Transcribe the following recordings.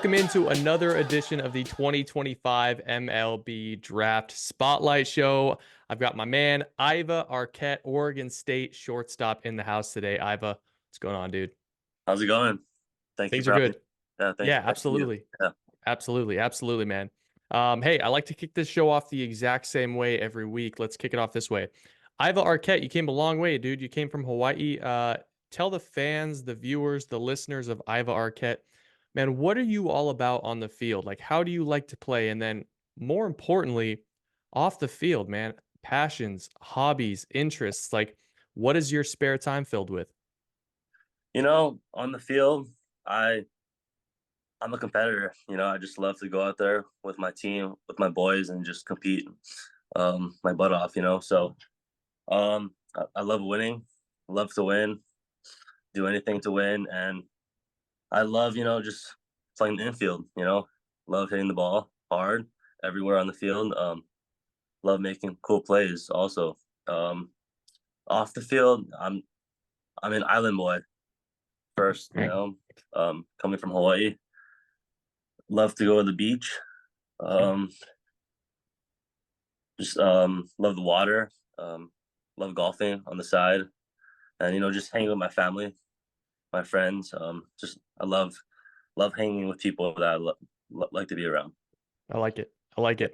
Welcome into another edition of the 2025 MLB Draft Spotlight Show. I've got my man, Aiva Arquette, Oregon State shortstop in the house today. Aiva, what's going on, dude? How's it going? Thank you Things are for having me. good. Yeah, Yeah, thank you. absolutely. Yeah. Absolutely, man. Hey, I like to kick this show off the exact same way every week. Let's kick it off this way. Aiva Arquette, you came a long way, dude. You came from Hawaii. Tell the fans, the viewers, the listeners of Aiva Arquette, man, what are you all about on the field? Like, how do you like to play? And then, more importantly, off the field, man, passions, hobbies, interests. Like, what is your spare time filled with? On the field, I I'm a competitor. I just love to go out there with my team, with my boys, and just compete my butt off. I love winning, love to win, do anything to win, and I love just playing the infield. Love hitting the ball hard everywhere on the field. Love making cool plays. Also, um, off the field, I'm an island boy first. Coming from Hawaii, love to go to the beach. Um, just love the water. Love golfing on the side, and just hanging with my family, my friends. Just I love hanging with people that like to be around. I like it. I like Yeah.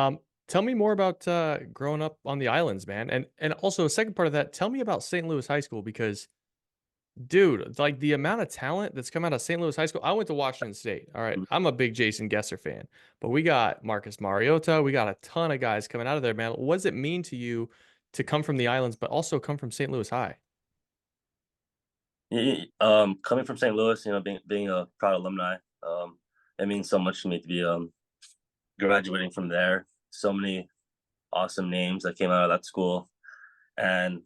it. Tell me more about growing up on the islands, man. And also a second part of that, tell me about St. Louis High School because dude, like the amount of talent that's come out of St. Louis High School. I went to Washington State. All right. I'm a big Jason Gesser fan, but we got Marcus Mariota. We got a ton of guys coming out of there, man. What does it mean to you to come from the islands, but also come from St. Louis High? Coming from St. Louis, being a proud alumni, it means so much to me to be graduating from there. So many awesome names that came out of that school, and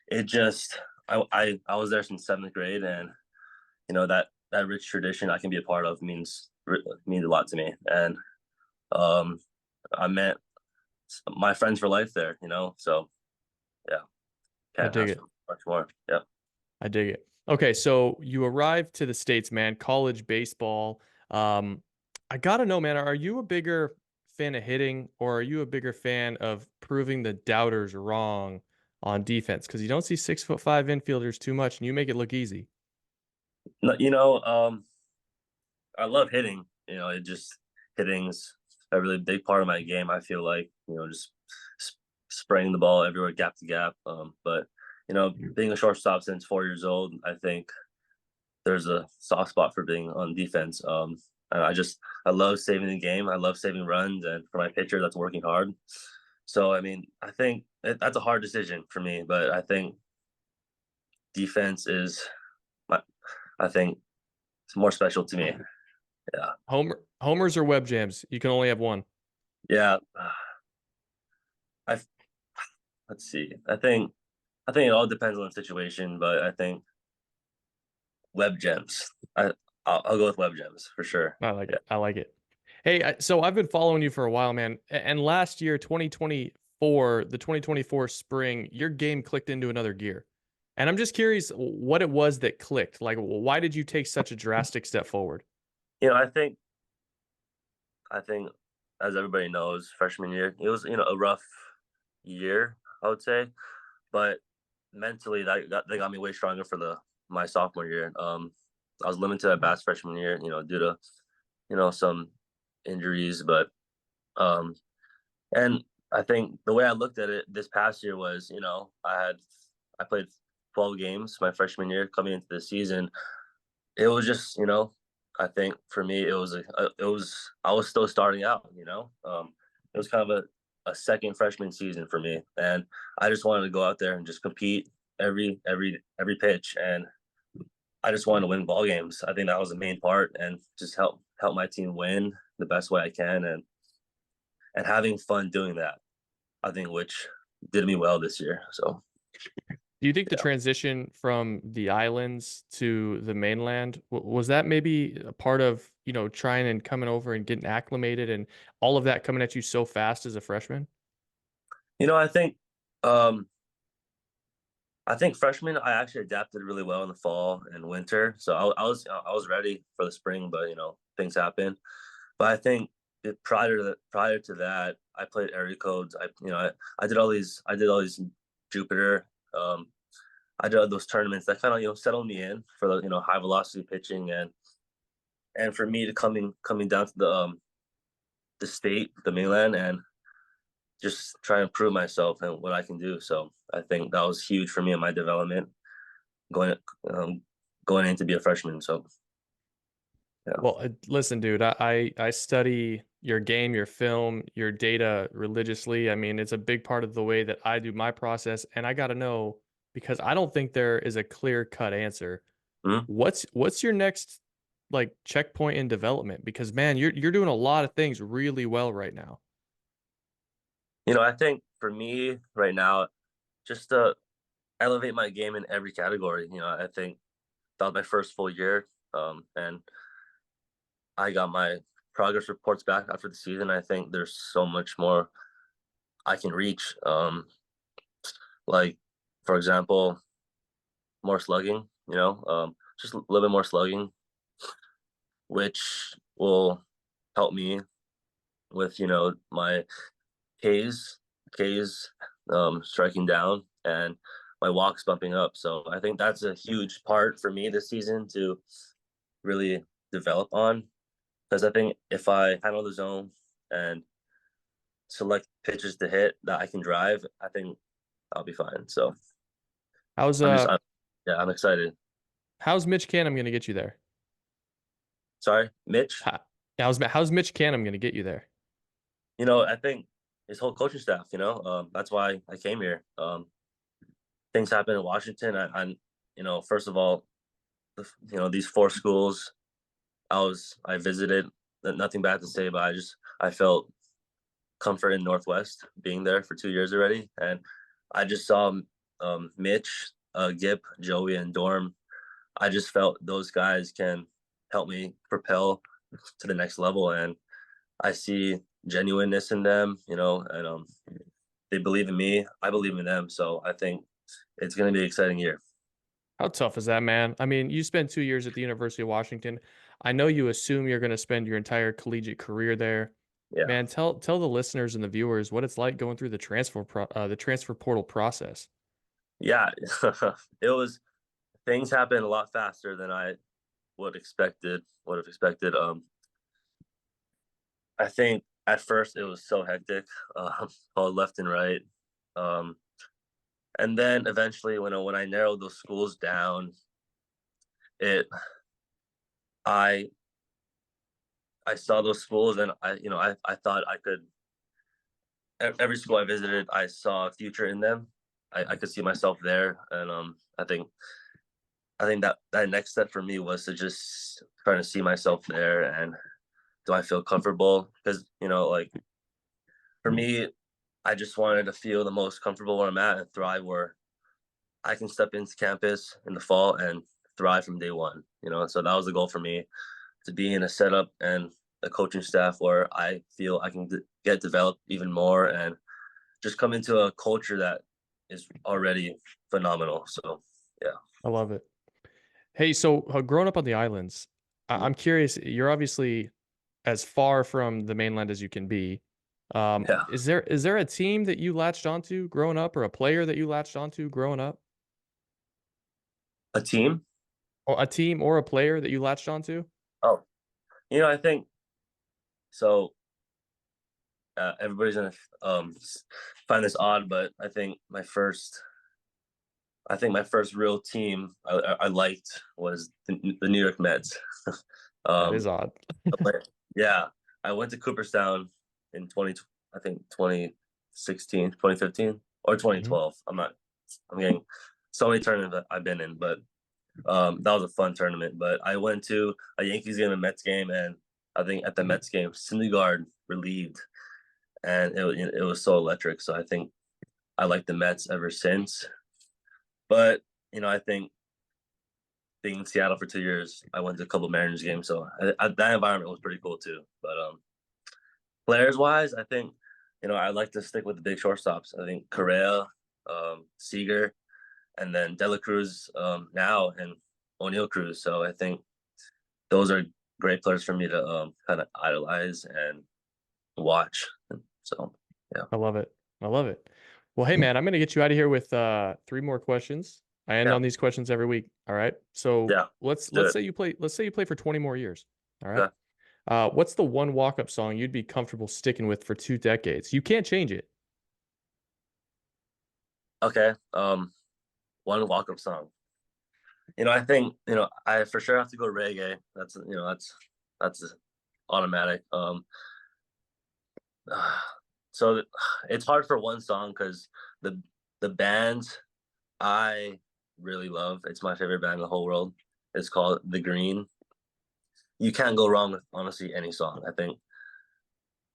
it just I was there since seventh grade, and that rich tradition I can be a part of means a lot to me, and um, I met my friends for life there. So yeah, I can't dig ask it. for much more. Yeah. I dig it. Okay, so you arrived to the States, man, college baseball. I gotta know, man, are you a bigger fan of hitting or are you a bigger fan of proving the doubters wrong on defense? Because you don't see 6'5" infielders too much and you make it look easy. No, I love hitting. It just hitting's a really big part of my game. I feel like just spraying the ball everywhere, gap to gap. But being a shortstop since 4 years old, I think there's a soft spot for being on defense. And I love saving the game. I love saving runs, and for my pitcher, that's working hard. So I mean, I think that's a hard decision for me, but I think defense is my, I think it's more special to me. Yeah, Homers or web jams? You can only have one. yeah. I let's see. I think it all depends on the situation, but I think web gems. I'll go with web gems for sure. I like Yeah. it. I like it. Hey, so I've been following you for a while, man. And last year, 2024, the 2024 spring, your game clicked into another gear. And I'm just curious what it was that clicked. Like, why did you take such a drastic step forward? You know, I think I think as everybody knows, freshman year it was a rough year, I would say, but mentally they got me way stronger for the my sophomore year. I was limited at bats freshman year, due to some injuries, but um, and I think the way I looked at it this past year was, I played 12 games my freshman year coming into the season. It was just, I think for me I was still starting out. It was kind of a second freshman season for me, and I just wanted to go out there and just compete every pitch, and I just wanted to win ball games. I think that was the main part, and just help my team win the best way I can, and having fun doing that. I think which did me well this year. So Do you think the yeah, transition from the islands to the mainland was that maybe a part of, trying and coming over and getting acclimated and all of that coming at you so fast as a freshman? I think um, I think freshman, I actually adapted really well in the fall and winter, so I was ready for the spring, but things happen. But I think prior to that, I played area codes. I did all these Jupiter. Um, I did all those tournaments that kind of settled me in for the high velocity pitching, and for me to coming down to the state, the mainland, and just try and prove myself and what I can do. So I think that was huge for me in my development going um, going in to be a freshman. So yeah. Well, listen, dude, I study your game, your film, your data religiously. I mean, it's a big part of the way that I do my process, and I got to know because I don't think there is a clear-cut answer. Mhm. What's your next like checkpoint in development? Because man, you're doing a lot of things really well right now. I think for me right now, just to elevate my game in every category. I think that was my first full year, and I got my progress reports back after the season. I think there's so much more I can reach. Like for example, more slugging. Just a little bit more slugging, which will help me with my K's, K's striking down, and my walks bumping up. So I think that's a huge part for me this season to really develop on, because I think if I handle the zone and select pitches to hit that I can drive, I think I'll be fine. So How's I'm just, uh I'm, yeah, I'm excited. how's Mitch Canham gonna get you there? Sorry, Mitch. How, how's Mitch Canham gonna get you there? I think his whole coaching staff. That's why I came here. Things happen in Washington. First of all, these four schools I visited. Nothing bad to say, but I felt comfort in Northwest being there for 2 years already, and I just saw Mitch, Gip, Joey, and Dorm. I just felt those guys can help me propel to the next level, and I see genuineness in them, and they believe in me. I believe in them, so I think it's going to be an exciting year. How tough is that, man? I mean, you spent 2 years at the University of Washington. I know you assume you're gonna spend your entire collegiate career there. Yeah, Man, tell the listeners and the viewers what it's like going through the transfer portal process. yeah. It was things happened a lot faster than I would have expected. I think at first it was so hectic, all left and right. Um, and then eventually, when I narrowed those schools down, it I I saw those schools, and I thought I could. Every school I visited, I saw a future in them. I could see myself there, and I think that next step for me was to just trying to see myself there, and do I feel comfortable? Because like for me, I just wanted to feel the most comfortable where I'm at and thrive where I can step into campus in the fall and thrive from day one. So that was the goal for me, to be in a setup and a coaching staff where I feel I can get developed even more and just come into a culture that is already phenomenal. So yeah. I love it. Hey, so growing up on the islands, Mhm. I'm curious. You're obviously as far from the mainland as you can be. Yeah. Is there a team that you latched onto growing up, or a player that you latched onto growing up, A team. or a team or a player that you latched onto? Oh, I think so. Everybody's gonna find this odd, but I think my first real team I liked was the New York Mets. That is um, odd. but yeah, I went to Cooperstown in 20, I think 2016, 2015, or Mhm. 2012. I'm getting so many tournaments that I've been in, but that was a fun tournament. But I went to a Yankees game, a Mets game, and I think at the Mets game, Syndergaard relieved, and it was so electric. So I think I like the Mets ever since. But I think being in Seattle for 2 years, I went to a couple of Mariners games, so that environment was pretty cool too. But players wise, I think I like to stick with the big shortstops. I think Correa, Seager. and then Dela Cruz now, and O'Neal Cruz. So I think those are great players for me to kind of idolize and watch. So yeah. I love it. I love it. Well, hey man, I'm gonna get you out of here with 3 more questions. I end Yeah. on these questions every week. All right. So Yeah. let's Do let's it. say you play for 20 more years. All right. Okay. What's the one walk-up song you'd be comfortable sticking with for 2 decades? You can't change it. Okay. One walk-up song. I think I for sure have to go reggae. That's automatic. So it's hard for one song because the the band I really love. It's my favorite band in the whole world. It's called The Green. You can't go wrong with honestly any song. I think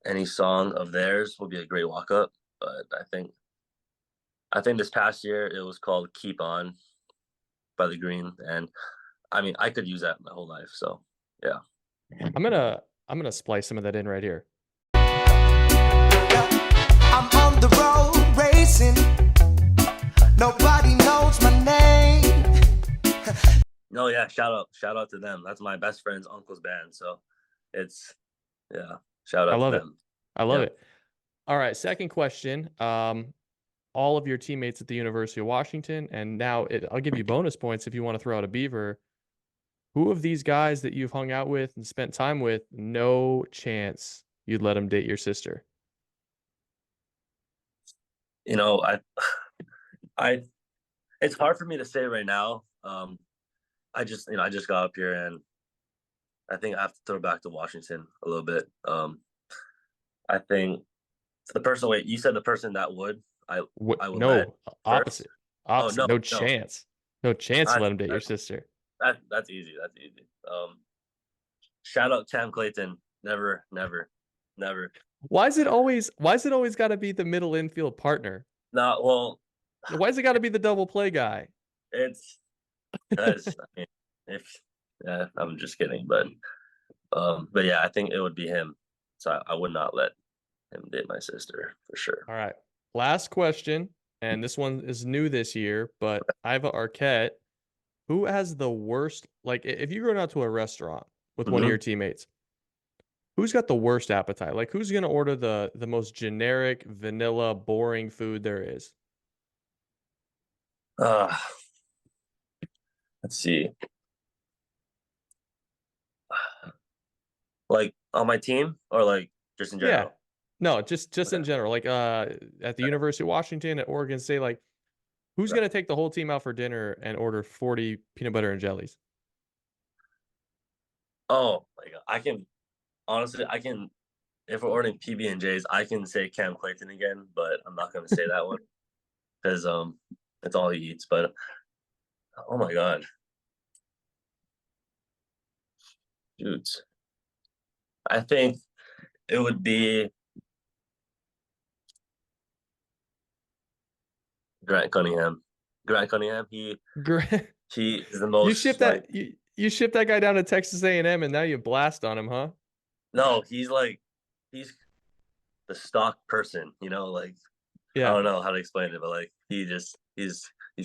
any song of theirs will be a great walk up. But I think this past year it was called Keep On by The Green, and I mean I could use that my whole life. So yeah. I'm gonna splice some of that in right here. I'm on the road racing. Nobody knows my name. No, yeah, shout out to them. That's my best friend's uncle's band. So it's yeah, shout I out to love it. them. I love Yep. it. All right, second question. All of your teammates at the University of Washington, and now I'll give you bonus points if you want to throw out a Beaver. Who of these guys that you've hung out with and spent time with, no chance you'd let them date your sister? You know, I it's hard for me to say right now. I just got up here and I think I have to throw back to Washington a little bit. I think the person wait, you said the person that would I would let No, first. opposite. Oh Opposite. no, No no. chance. No chance to I, let him date your that, sister. that's easy. That's easy. Shout out Cam Clayton. Never, never, never. Why is it always got to be the middle infield partner? No, well, Why is it got to be the double play guy? it's because I mean, if yeah, I'm just kidding, but yeah, I think it would be him. So I would not let him date my sister for sure. All right. Last question, and this one is new this year, but Aiva Arquette, who has the worst, like if you're going out to a restaurant with one of your Mm-hmm. teammates, who's got the worst appetite? Like who's going to order the most generic, vanilla, boring food there is? Uh, let's see. Like on my team or like just in Yeah. general? No, just Okay. in general. Like at the University of Washington, at Oregon State, like who's Right. going to take the whole team out for dinner and order 40 peanut butter and jellies? Oh my god. I can if we're ordering PB and J's, I can say Cam Clayton again, but I'm not gonna say that one because it's all he eats. But oh my god, dude, I think it would be Grant Cunningham. Grant Cunningham, Great. he is the You most ship like that you ship that guy down to Texas A&M and now you blast on him, huh? no, he's the stock person, like I Yeah. don't know how to explain it, but like he's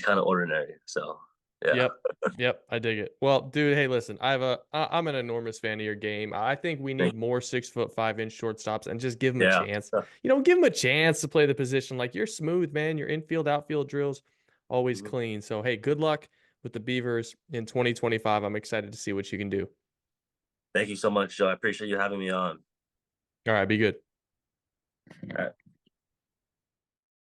kind of ordinary. So yeah. Yep. Yep. I dig it. Well, dude, hey, listen, I'm an enormous fan of your game. I think we Thank need more 6'5" shortstops and just give them a Yeah. chance. Give them a chance to play the position. Like you're smooth, man. Your infield, outfield drills always Mhm. clean. So hey, good luck with the Beavers in 2025. I'm excited to see what you can do. Thank you so much, Joe. I appreciate you having me on. All right, be good. All right.